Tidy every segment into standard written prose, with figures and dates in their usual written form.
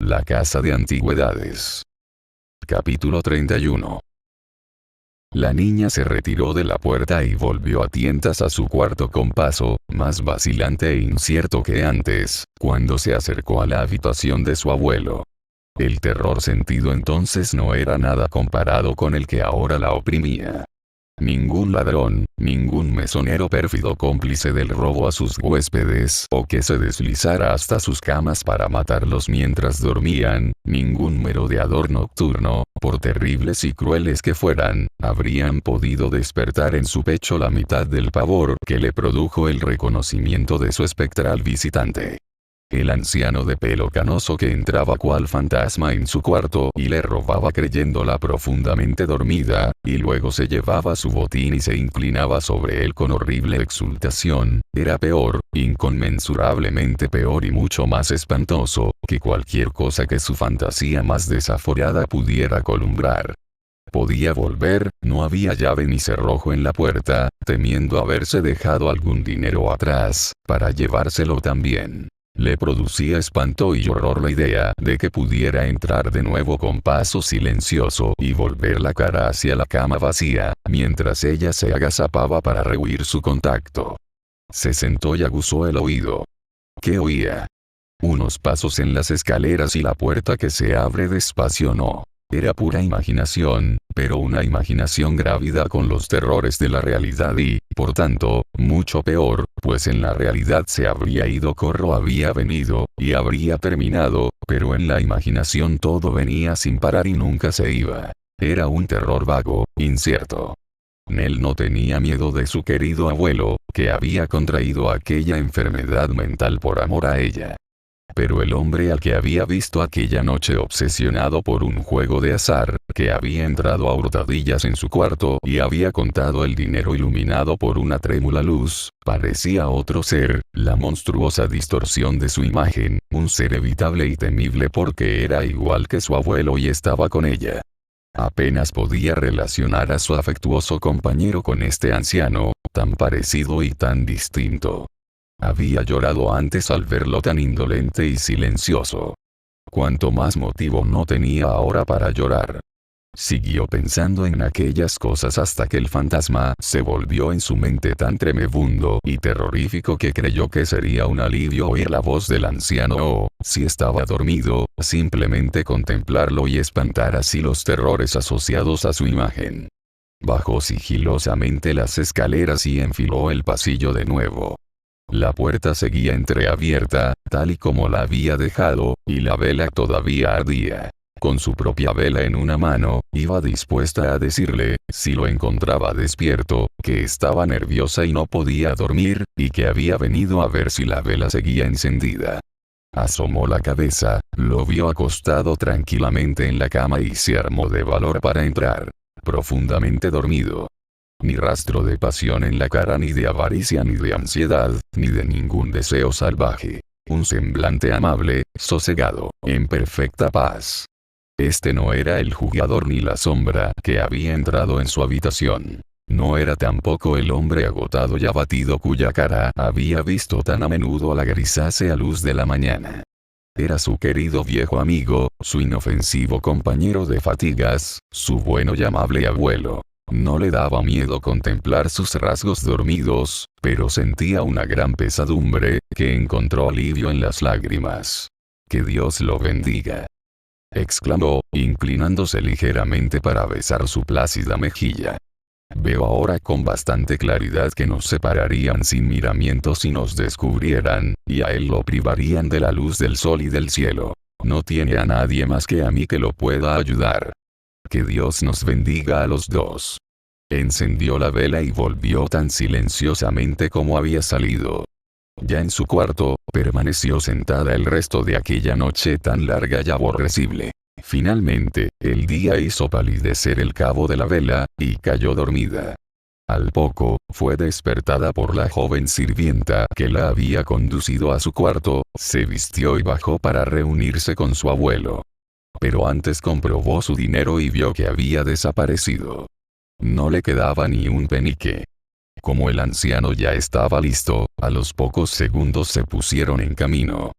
La casa de antigüedades. Capítulo 31. La niña se retiró de la puerta y volvió a tientas a su cuarto con paso, más vacilante e incierto que antes, cuando se acercó a la habitación de su abuelo. El terror sentido entonces no era nada comparado con el que ahora la oprimía. Ningún ladrón, ningún mesonero pérfido cómplice del robo a sus huéspedes o que se deslizara hasta sus camas para matarlos mientras dormían, ningún merodeador nocturno, por terribles y crueles que fueran, habrían podido despertar en su pecho la mitad del pavor que le produjo el reconocimiento de su espectral visitante. El anciano de pelo canoso que entraba cual fantasma en su cuarto y le robaba creyéndola profundamente dormida, y luego se llevaba su botín y se inclinaba sobre él con horrible exultación, era peor, inconmensurablemente peor y mucho más espantoso, que cualquier cosa que su fantasía más desaforada pudiera columbrar. Podía volver, no había llave ni cerrojo en la puerta, temiendo haberse dejado algún dinero atrás, para llevárselo también. Le producía espanto y horror la idea de que pudiera entrar de nuevo con paso silencioso y volver la cara hacia la cama vacía, mientras ella se agazapaba para rehuir su contacto. Se sentó y aguzó el oído. ¿Qué oía? Unos pasos en las escaleras y la puerta que se abre despacio no. Era pura imaginación, pero una imaginación grávida con los terrores de la realidad y, por tanto, mucho peor, pues en la realidad se habría ido corro había venido, y habría terminado, pero en la imaginación todo venía sin parar y nunca se iba. Era un terror vago, incierto. Nell no tenía miedo de su querido abuelo, que había contraído aquella enfermedad mental por amor a ella. Pero el hombre al que había visto aquella noche obsesionado por un juego de azar, que había entrado a hurtadillas en su cuarto y había contado el dinero iluminado por una trémula luz, parecía otro ser, la monstruosa distorsión de su imagen, un ser evitable y temible porque era igual que su abuelo y estaba con ella. Apenas podía relacionar a su afectuoso compañero con este anciano, tan parecido y tan distinto. Había llorado antes al verlo tan indolente y silencioso. Cuanto más motivo no tenía ahora para llorar. Siguió pensando en aquellas cosas hasta que el fantasma se volvió en su mente tan tremebundo y terrorífico que creyó que sería un alivio oír la voz del anciano o, si estaba dormido, simplemente contemplarlo y espantar así los terrores asociados a su imagen. Bajó sigilosamente las escaleras y enfiló el pasillo de nuevo. La puerta seguía entreabierta, tal y como la había dejado, y la vela todavía ardía. Con su propia vela en una mano, iba dispuesta a decirle, si lo encontraba despierto, que estaba nerviosa y no podía dormir, y que había venido a ver si la vela seguía encendida. Asomó la cabeza, lo vio acostado tranquilamente en la cama y se armó de valor para entrar. Profundamente dormido. Ni rastro de pasión en la cara, ni de avaricia, ni de ansiedad, ni de ningún deseo salvaje. Un semblante amable, sosegado, en perfecta paz. Este no era el jugador ni la sombra que había entrado en su habitación. No era tampoco el hombre agotado y abatido cuya cara había visto tan a menudo a la grisácea luz de la mañana. Era su querido viejo amigo, su inofensivo compañero de fatigas, su bueno y amable abuelo. No le daba miedo contemplar sus rasgos dormidos, pero sentía una gran pesadumbre, que encontró alivio en las lágrimas. «Que Dios lo bendiga», exclamó, inclinándose ligeramente para besar su plácida mejilla. «Veo ahora con bastante claridad que nos separarían sin miramientos si nos descubrieran, y a él lo privarían de la luz del sol y del cielo. No tiene a nadie más que a mí que lo pueda ayudar. Que Dios nos bendiga a los dos». Encendió la vela y volvió tan silenciosamente como había salido. Ya en su cuarto, permaneció sentada el resto de aquella noche tan larga y aborrecible. Finalmente, el día hizo palidecer el cabo de la vela, y cayó dormida. Al poco, fue despertada por la joven sirvienta que la había conducido a su cuarto, se vistió y bajó para reunirse con su abuelo. Pero antes comprobó su dinero y vio que había desaparecido. No le quedaba ni un penique. Como el anciano ya estaba listo, a los pocos segundos se pusieron en camino.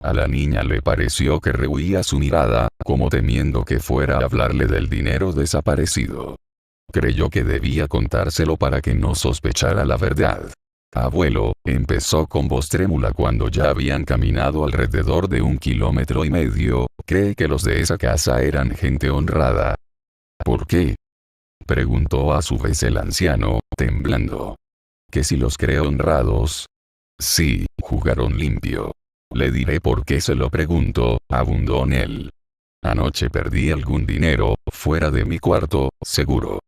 A la niña le pareció que rehuía su mirada, como temiendo que fuera a hablarle del dinero desaparecido. Creyó que debía contárselo para que no sospechara la verdad. Abuelo, empezó con voz trémula cuando ya habían caminado alrededor de 1,5 kilómetros, ¿cree que los de esa casa eran gente honrada? ¿Por qué? Preguntó a su vez el anciano, temblando. ¿Que si los cree honrados? Sí, jugaron limpio. Le diré por qué se lo pregunto, abundó en él. Anoche perdí algún dinero, fuera de mi cuarto, seguro.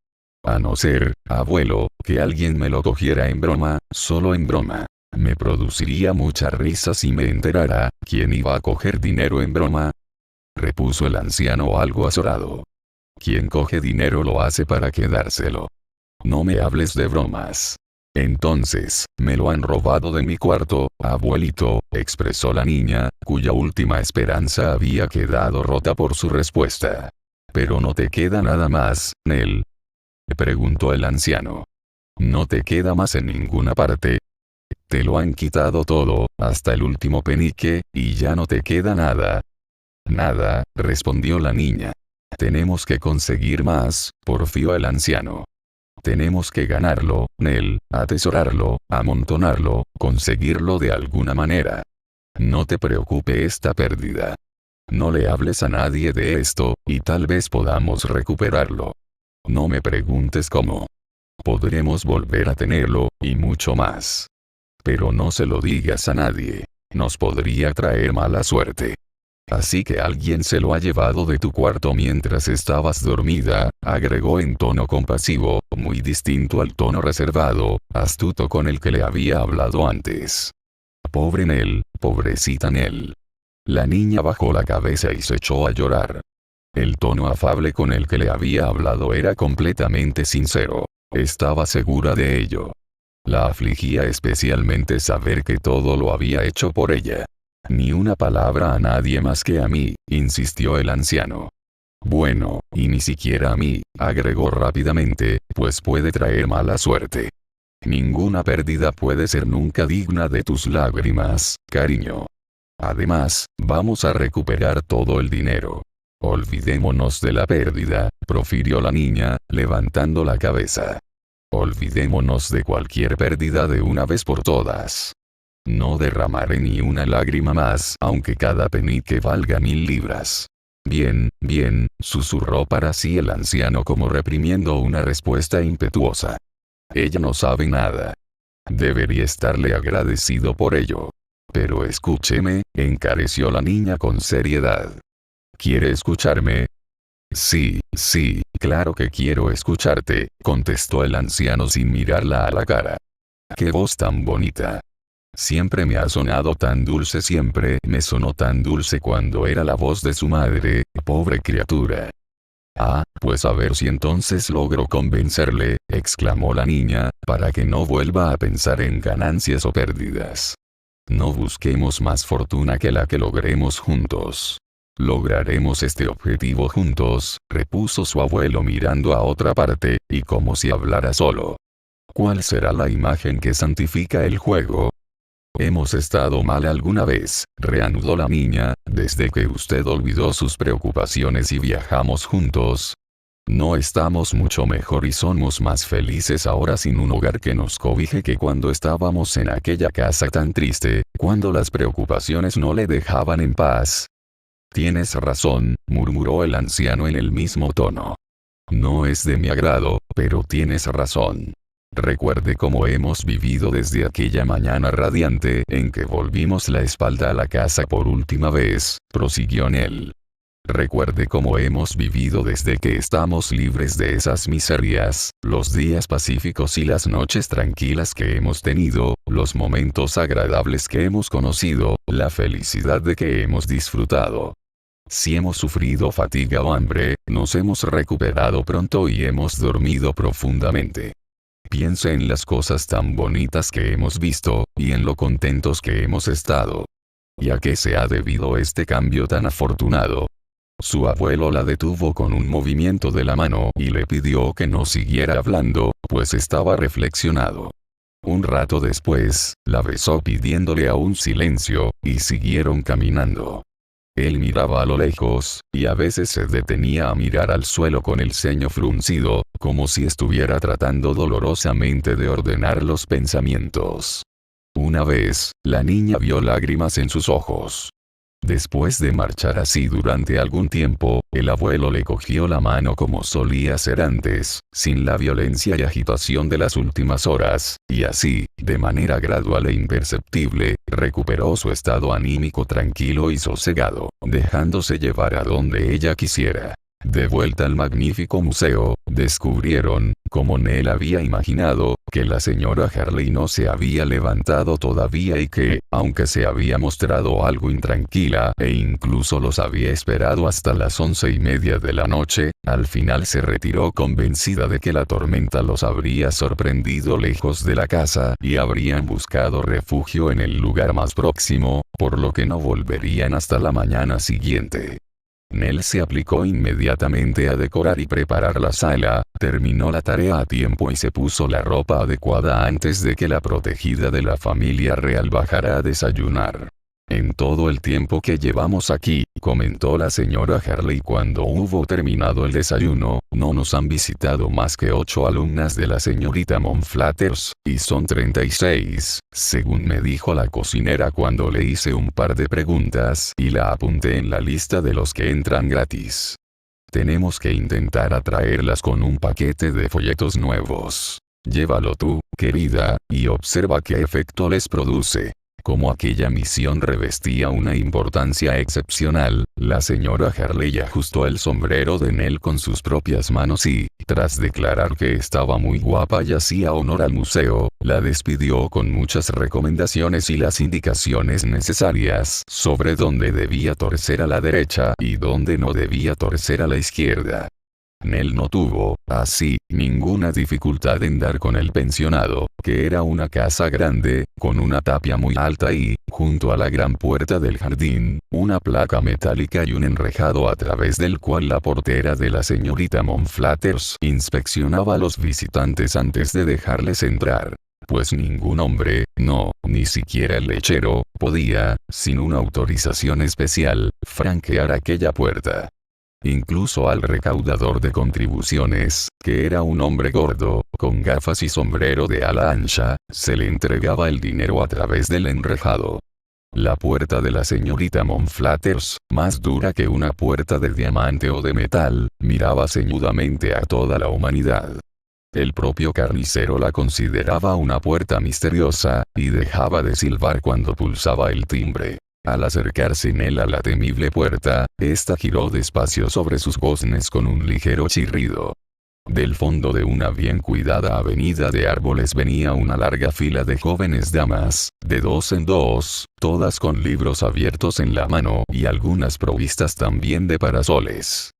A no ser, abuelo, que alguien me lo cogiera en broma, solo en broma. Me produciría mucha risa si me enterara, ¿quién iba a coger dinero en broma? Repuso el anciano algo azorado. Quien coge dinero lo hace para quedárselo. No me hables de bromas. Entonces, me lo han robado de mi cuarto, abuelito, expresó la niña, cuya última esperanza había quedado rota por su respuesta. Pero no te queda nada más, Nell. Preguntó el anciano. ¿No te queda más en ninguna parte? Te lo han quitado todo, hasta el último penique, y ya no te queda nada. Nada, respondió la niña. Tenemos que conseguir más, porfió el anciano. Tenemos que ganarlo, Nell, atesorarlo, amontonarlo, conseguirlo de alguna manera. No te preocupe esta pérdida. No le hables a nadie de esto, y tal vez podamos recuperarlo. No me preguntes cómo. Podremos volver a tenerlo, y mucho más. Pero no se lo digas a nadie. Nos podría traer mala suerte. Así que alguien se lo ha llevado de tu cuarto mientras estabas dormida, agregó en tono compasivo, muy distinto al tono reservado, astuto con el que le había hablado antes. Pobre Nell, pobrecita Nell. La niña bajó la cabeza y se echó a llorar. El tono afable con el que le había hablado era completamente sincero. Estaba segura de ello. La afligía especialmente saber que todo lo había hecho por ella. Ni una palabra a nadie más que a mí, insistió el anciano. Bueno, y ni siquiera a mí, agregó rápidamente, pues puede traer mala suerte. Ninguna pérdida puede ser nunca digna de tus lágrimas, cariño. Además, vamos a recuperar todo el dinero. Olvidémonos de la pérdida, profirió la niña, levantando la cabeza. Olvidémonos de cualquier pérdida de una vez por todas. No derramaré ni una lágrima más, aunque cada penique valga 1000 libras. Bien, bien, susurró para sí el anciano como reprimiendo una respuesta impetuosa. Ella no sabe nada. Debería estarle agradecido por ello. Pero escúcheme, encareció la niña con seriedad. ¿Quiere escucharme? Sí, sí, claro que quiero escucharte, contestó el anciano sin mirarla a la cara. ¡Qué voz tan bonita! Siempre me ha sonado tan dulce, siempre me sonó tan dulce cuando era la voz de su madre, pobre criatura. Ah, pues a ver si entonces logro convencerle, exclamó la niña, para que no vuelva a pensar en ganancias o pérdidas. No busquemos más fortuna que la que logremos juntos. Lograremos este objetivo juntos, repuso su abuelo mirando a otra parte, y como si hablara solo. ¿Cuál será la imagen que santifica el juego? Hemos estado mal alguna vez, reanudó la niña, desde que usted olvidó sus preocupaciones y viajamos juntos. No estamos mucho mejor y somos más felices ahora sin un hogar que nos cobije que cuando estábamos en aquella casa tan triste, cuando las preocupaciones no le dejaban en paz. Tienes razón, murmuró el anciano en el mismo tono. No es de mi agrado, pero tienes razón. Recuerde cómo hemos vivido desde aquella mañana radiante en que volvimos la espalda a la casa por última vez, prosiguió Nell. Recuerde cómo hemos vivido desde que estamos libres de esas miserias, los días pacíficos y las noches tranquilas que hemos tenido, los momentos agradables que hemos conocido, la felicidad de que hemos disfrutado. Si hemos sufrido fatiga o hambre, nos hemos recuperado pronto y hemos dormido profundamente. Piense en las cosas tan bonitas que hemos visto, y en lo contentos que hemos estado. ¿Y a qué se ha debido este cambio tan afortunado? Su abuelo la detuvo con un movimiento de la mano y le pidió que no siguiera hablando, pues estaba reflexionado. Un rato después, la besó pidiéndole aún silencio, y siguieron caminando. Él miraba a lo lejos, y a veces se detenía a mirar al suelo con el ceño fruncido, como si estuviera tratando dolorosamente de ordenar los pensamientos. Una vez, la niña vio lágrimas en sus ojos. Después de marchar así durante algún tiempo, el abuelo le cogió la mano como solía hacer antes, sin la violencia y agitación de las últimas horas, y así, de manera gradual e imperceptible, recuperó su estado anímico tranquilo y sosegado, dejándose llevar a donde ella quisiera. De vuelta al magnífico museo, descubrieron, como Nell había imaginado, que la señora Harley no se había levantado todavía y que, aunque se había mostrado algo intranquila e incluso los había esperado hasta las 11:30 de la noche, al final se retiró convencida de que la tormenta los habría sorprendido lejos de la casa y habrían buscado refugio en el lugar más próximo, por lo que no volverían hasta la mañana siguiente. Nell se aplicó inmediatamente a decorar y preparar la sala, terminó la tarea a tiempo y se puso la ropa adecuada antes de que la protegida de la familia real bajara a desayunar. En todo el tiempo que llevamos aquí, comentó la señora Harley cuando hubo terminado el desayuno, no nos han visitado más que 8 alumnas de la señorita Monflathers, y son 36, según me dijo la cocinera cuando le hice un par de preguntas y la apunté en la lista de los que entran gratis. Tenemos que intentar atraerlas con un paquete de folletos nuevos. Llévalo tú, querida, y observa qué efecto les produce. Como aquella misión revestía una importancia excepcional, la señora Harley ajustó el sombrero de Nell con sus propias manos y, tras declarar que estaba muy guapa y hacía honor al museo, la despidió con muchas recomendaciones y las indicaciones necesarias sobre dónde debía torcer a la derecha y dónde no debía torcer a la izquierda. Nell no tuvo, así, ninguna dificultad en dar con el pensionado, que era una casa grande, con una tapia muy alta y, junto a la gran puerta del jardín, una placa metálica y un enrejado a través del cual la portera de la señorita Monflathers inspeccionaba a los visitantes antes de dejarles entrar. Pues ningún hombre, no, ni siquiera el lechero, podía, sin una autorización especial, franquear aquella puerta. Incluso al recaudador de contribuciones, que era un hombre gordo, con gafas y sombrero de ala ancha, se le entregaba el dinero a través del enrejado. La puerta de la señorita Monflathers, más dura que una puerta de diamante o de metal, miraba ceñudamente a toda la humanidad. El propio carnicero la consideraba una puerta misteriosa, y dejaba de silbar cuando pulsaba el timbre. Al acercarse Nell a la temible puerta, ésta giró despacio sobre sus goznes con un ligero chirrido. Del fondo de una bien cuidada avenida de árboles venía una larga fila de jóvenes damas, de 2 en 2, todas con libros abiertos en la mano y algunas provistas también de parasoles.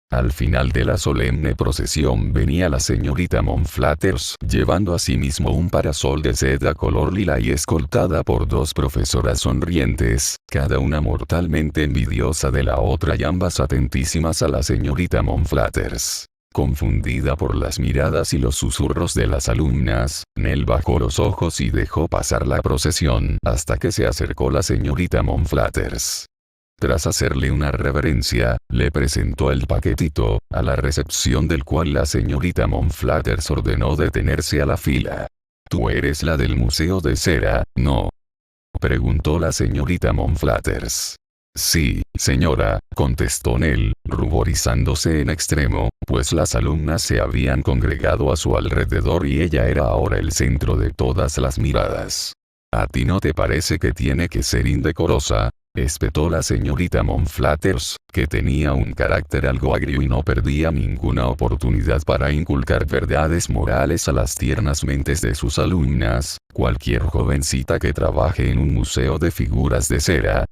Al final de la solemne procesión venía la señorita Monflathers, llevando asimismo un parasol de seda color lila y escoltada por 2 profesoras sonrientes, cada una mortalmente envidiosa de la otra y ambas atentísimas a la señorita Monflathers. Confundida por las miradas y los susurros de las alumnas, Nell bajó los ojos y dejó pasar la procesión hasta que se acercó la señorita Monflathers. Tras hacerle una reverencia, le presentó el paquetito, a la recepción del cual la señorita Monflathers ordenó detenerse a la fila. «¿Tú eres la del Museo de Cera, no?», preguntó la señorita Monflathers. «Sí, señora», contestó Nell, ruborizándose en extremo, pues las alumnas se habían congregado a su alrededor y ella era ahora el centro de todas las miradas. «¿A ti no te parece que tiene que ser indecorosa?», espetó la señorita Monflathers, que tenía un carácter algo agrio y no perdía ninguna oportunidad para inculcar verdades morales a las tiernas mentes de sus alumnas, cualquier jovencita que trabaje en un museo de figuras de cera.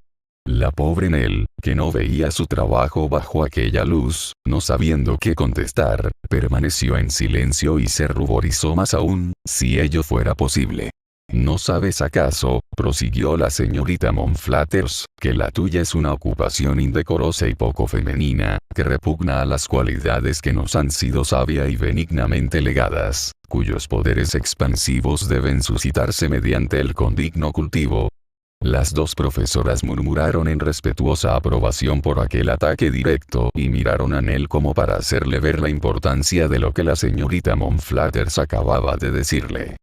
La pobre Nell, que no veía su trabajo bajo aquella luz, no sabiendo qué contestar, permaneció en silencio y se ruborizó más aún, si ello fuera posible. ¿No sabes acaso, prosiguió la señorita Monflathers, que la tuya es una ocupación indecorosa y poco femenina, que repugna a las cualidades que nos han sido sabia y benignamente legadas, cuyos poderes expansivos deben suscitarse mediante el condigno cultivo? Las dos profesoras murmuraron en respetuosa aprobación por aquel ataque directo y miraron a Nell como para hacerle ver la importancia de lo que la señorita Monflathers acababa de decirle.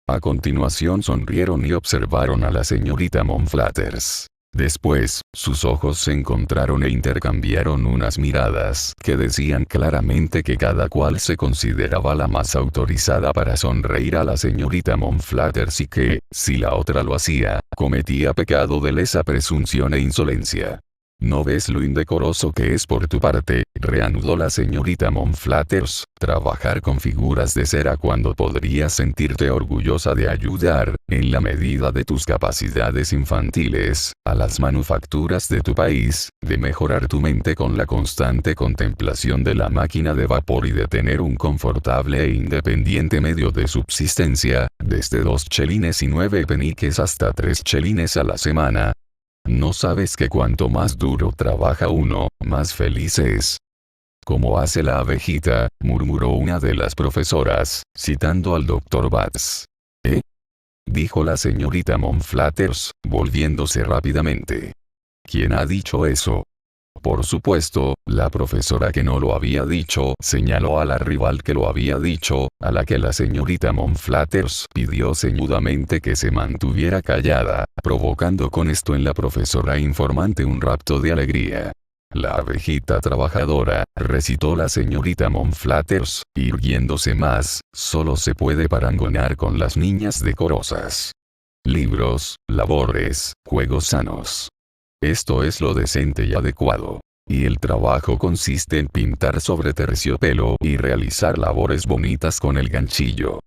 A continuación sonrieron y observaron a la señorita Monflathers. Después, sus ojos se encontraron e intercambiaron unas miradas que decían claramente que cada cual se consideraba la más autorizada para sonreír a la señorita Monflathers y que, si la otra lo hacía, cometía pecado de lesa presunción e insolencia. ¿No ves lo indecoroso que es por tu parte, reanudó la señorita Monflathers, trabajar con figuras de cera cuando podrías sentirte orgullosa de ayudar, en la medida de tus capacidades infantiles, a las manufacturas de tu país, de mejorar tu mente con la constante contemplación de la máquina de vapor y de tener un confortable e independiente medio de subsistencia, desde 2 chelines y 9 peniques hasta 3 chelines a la semana? ¿No sabes que cuanto más duro trabaja uno, más feliz es? Como hace la abejita, murmuró una de las profesoras, citando al doctor Batts. ¿Eh? Dijo la señorita Monflathers, volviéndose rápidamente. ¿Quién ha dicho eso? Por supuesto, la profesora que no lo había dicho señaló a la rival que lo había dicho, a la que la señorita Monflathers pidió ceñudamente que se mantuviera callada, provocando con esto en la profesora informante un rapto de alegría. La abejita trabajadora, recitó la señorita Monflathers, irguiéndose más, solo se puede parangonar con las niñas decorosas. Libros, labores, juegos sanos. Esto es lo decente y adecuado. Y el trabajo consiste en pintar sobre terciopelo y realizar labores bonitas con el ganchillo.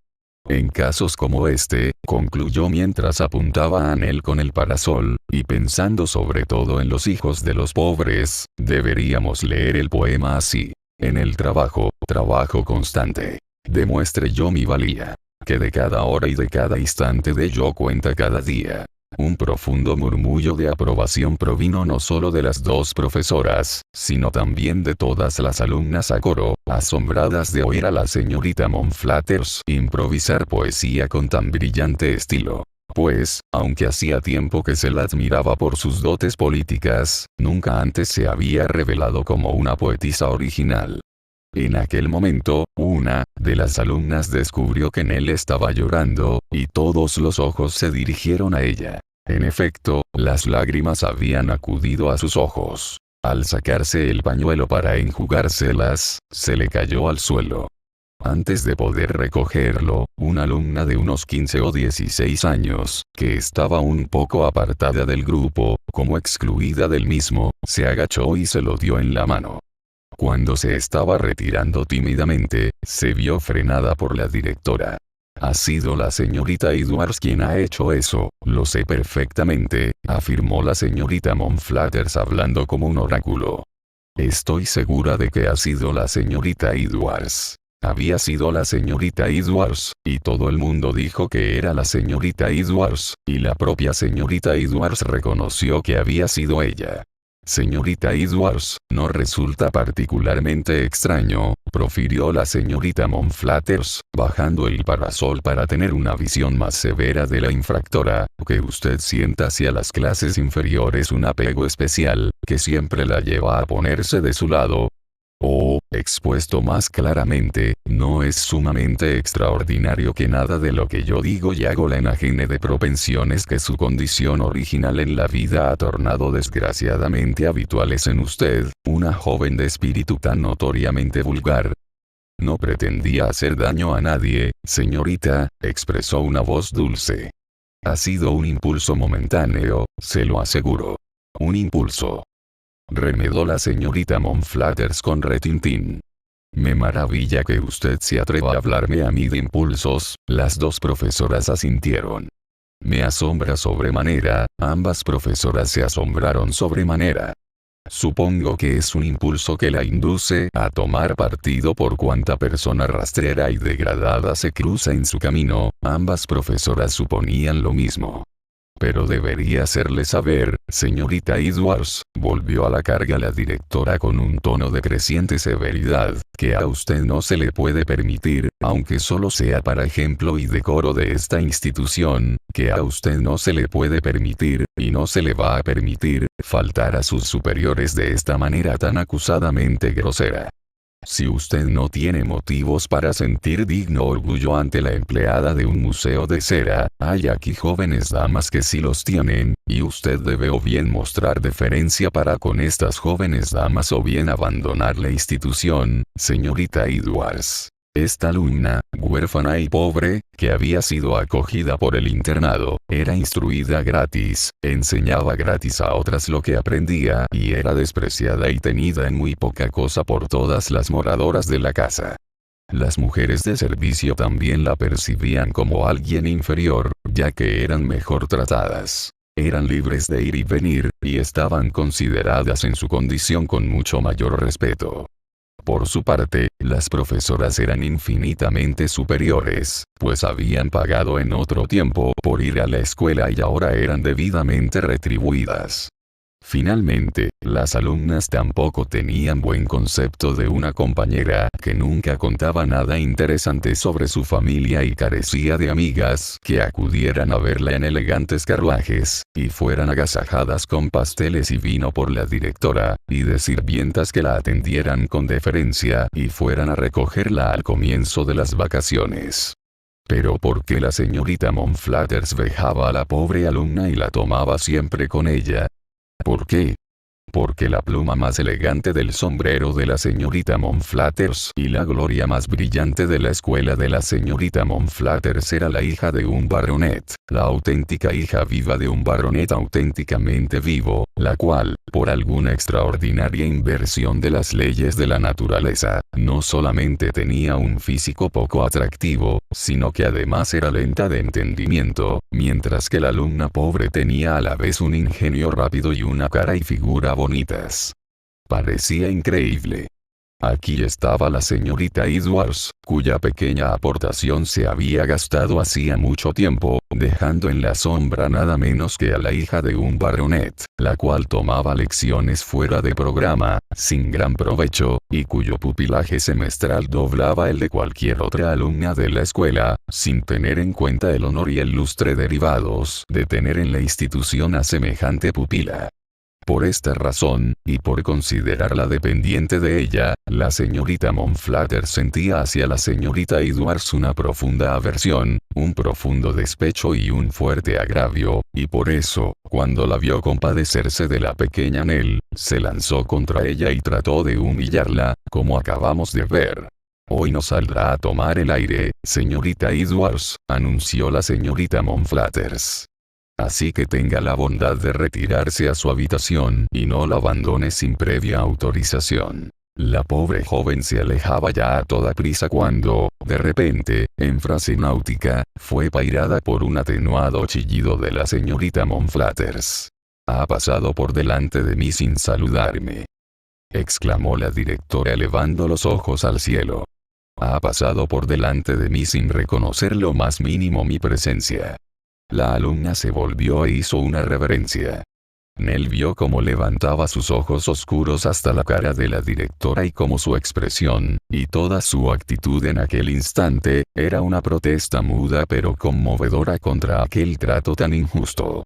En casos como este, concluyó mientras apuntaba a Nell con el parasol, y pensando sobre todo en los hijos de los pobres, deberíamos leer el poema así. En el trabajo, trabajo constante. Demuestre yo mi valía. Que de cada hora y de cada instante de yo cuenta cada día. Un profundo murmullo de aprobación provino no solo de las dos profesoras, sino también de todas las alumnas a coro, asombradas de oír a la señorita Monflathers improvisar poesía con tan brillante estilo. Pues, aunque hacía tiempo que se la admiraba por sus dotes políticas, nunca antes se había revelado como una poetisa original. En aquel momento, una de las alumnas descubrió que Nell estaba llorando, y todos los ojos se dirigieron a ella. En efecto, las lágrimas habían acudido a sus ojos. Al sacarse el pañuelo para enjugárselas, se le cayó al suelo. Antes de poder recogerlo, una alumna de unos 15 o 16 años, que estaba un poco apartada del grupo, como excluida del mismo, se agachó y se lo dio en la mano. Cuando se estaba retirando tímidamente, se vio frenada por la directora. Ha sido la señorita Edwards quien ha hecho eso, lo sé perfectamente, afirmó la señorita Monflathers hablando como un oráculo. Estoy segura de que ha sido la señorita Edwards. Había sido la señorita Edwards, y todo el mundo dijo que era la señorita Edwards, y la propia señorita Edwards reconoció que había sido ella. Señorita Edwards, ¿no resulta particularmente extraño?, profirió la señorita Monflathers, bajando el parasol para tener una visión más severa de la infractora, que usted sienta hacia las clases inferiores un apego especial, que siempre la lleva a ponerse de su lado. O, expuesto más claramente, ¿no es sumamente extraordinario que nada de lo que yo digo y hago la enajene de propensiones que su condición original en la vida ha tornado desgraciadamente habituales en usted, una joven de espíritu tan notoriamente vulgar? No pretendía hacer daño a nadie, señorita, expresó una voz dulce. Ha sido un impulso momentáneo, se lo aseguro. Un impulso. Remedó la señorita Monflathers con retintín. Me maravilla que usted se atreva a hablarme a mí de impulsos, las dos profesoras asintieron. Me asombra sobremanera, ambas profesoras se asombraron sobremanera. Supongo que es un impulso que la induce a tomar partido por cuanta persona rastrera y degradada se cruza en su camino. Ambas profesoras suponían lo mismo. Pero debería hacerle saber, señorita Edwards, volvió a la carga la directora con un tono de creciente severidad, que a usted no se le puede permitir, aunque solo sea para ejemplo y decoro de esta institución, que a usted no se le puede permitir, y no se le va a permitir, faltar a sus superiores de esta manera tan acusadamente grosera. Si usted no tiene motivos para sentir digno orgullo ante la empleada de un museo de cera, hay aquí jóvenes damas que sí los tienen, y usted debe o bien mostrar deferencia para con estas jóvenes damas o bien abandonar la institución, señorita Edwards. Esta alumna, huérfana y pobre, que había sido acogida por el internado, era instruida gratis, enseñaba gratis a otras lo que aprendía y era despreciada y tenida en muy poca cosa por todas las moradoras de la casa. Las mujeres de servicio también la percibían como alguien inferior, ya que eran mejor tratadas. Eran libres de ir y venir, y estaban consideradas en su condición con mucho mayor respeto. Por su parte, las profesoras eran infinitamente superiores, pues habían pagado en otro tiempo por ir a la escuela y ahora eran debidamente retribuidas. Finalmente, las alumnas tampoco tenían buen concepto de una compañera que nunca contaba nada interesante sobre su familia y carecía de amigas que acudieran a verla en elegantes carruajes, y fueran agasajadas con pasteles y vino por la directora, y de sirvientas que la atendieran con deferencia y fueran a recogerla al comienzo de las vacaciones. Pero ¿por qué la señorita Monflathers vejaba a la pobre alumna y la tomaba siempre con ella? ¿Por qué? Porque la pluma más elegante del sombrero de la señorita Monflathers y la gloria más brillante de la escuela de la señorita Monflathers era la hija de un baronet, la auténtica hija viva de un baronet auténticamente vivo, la cual, por alguna extraordinaria inversión de las leyes de la naturaleza, no solamente tenía un físico poco atractivo, sino que además era lenta de entendimiento, mientras que la alumna pobre tenía a la vez un ingenio rápido y una cara y figura bonitas. Parecía increíble. Aquí estaba la señorita Edwards, cuya pequeña aportación se había gastado hacía mucho tiempo, dejando en la sombra nada menos que a la hija de un baronet, la cual tomaba lecciones fuera de programa, sin gran provecho, y cuyo pupilaje semestral doblaba el de cualquier otra alumna de la escuela, sin tener en cuenta el honor y el lustre derivados de tener en la institución a semejante pupila. Por esta razón, y por considerarla dependiente de ella, la señorita Monflathers sentía hacia la señorita Edwards una profunda aversión, un profundo despecho y un fuerte agravio, y por eso, cuando la vio compadecerse de la pequeña Nell, se lanzó contra ella y trató de humillarla, como acabamos de ver. «Hoy no saldrá a tomar el aire, señorita Edwards», anunció la señorita Monflathers. Así que tenga la bondad de retirarse a su habitación y no la abandone sin previa autorización. La pobre joven se alejaba ya a toda prisa cuando, de repente, en frase náutica, fue pairada por un atenuado chillido de la señorita Monflathers. «Ha pasado por delante de mí sin saludarme», exclamó la directora elevando los ojos al cielo. «Ha pasado por delante de mí sin reconocer lo más mínimo mi presencia». La alumna se volvió e hizo una reverencia. Nell vio cómo levantaba sus ojos oscuros hasta la cara de la directora y cómo su expresión, y toda su actitud en aquel instante, era una protesta muda pero conmovedora contra aquel trato tan injusto.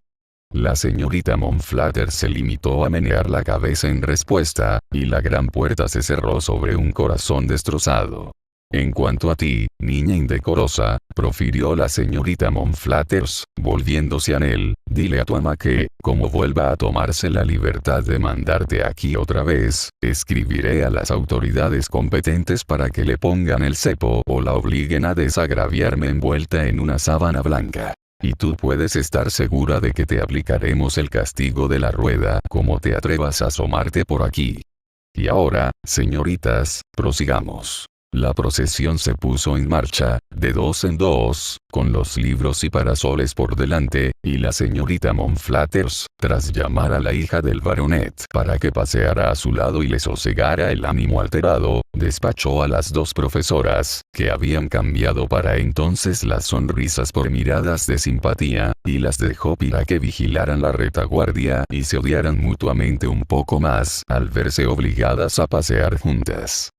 La señorita Monflathers se limitó a menear la cabeza en respuesta, y la gran puerta se cerró sobre un corazón destrozado. «En cuanto a ti, niña indecorosa», profirió la señorita Monflathers, volviéndose a Nell, «dile a tu ama que, como vuelva a tomarse la libertad de mandarte aquí otra vez, escribiré a las autoridades competentes para que le pongan el cepo o la obliguen a desagraviarme envuelta en una sábana blanca. Y tú puedes estar segura de que te aplicaremos el castigo de la rueda como te atrevas a asomarte por aquí. Y ahora, señoritas, prosigamos». La procesión se puso en marcha, de dos en dos, con los libros y parasoles por delante, y la señorita Monflathers, tras llamar a la hija del baronet para que paseara a su lado y le sosegara el ánimo alterado, despachó a las dos profesoras, que habían cambiado para entonces las sonrisas por miradas de simpatía, y las dejó para que vigilaran la retaguardia y se odiaran mutuamente un poco más al verse obligadas a pasear juntas.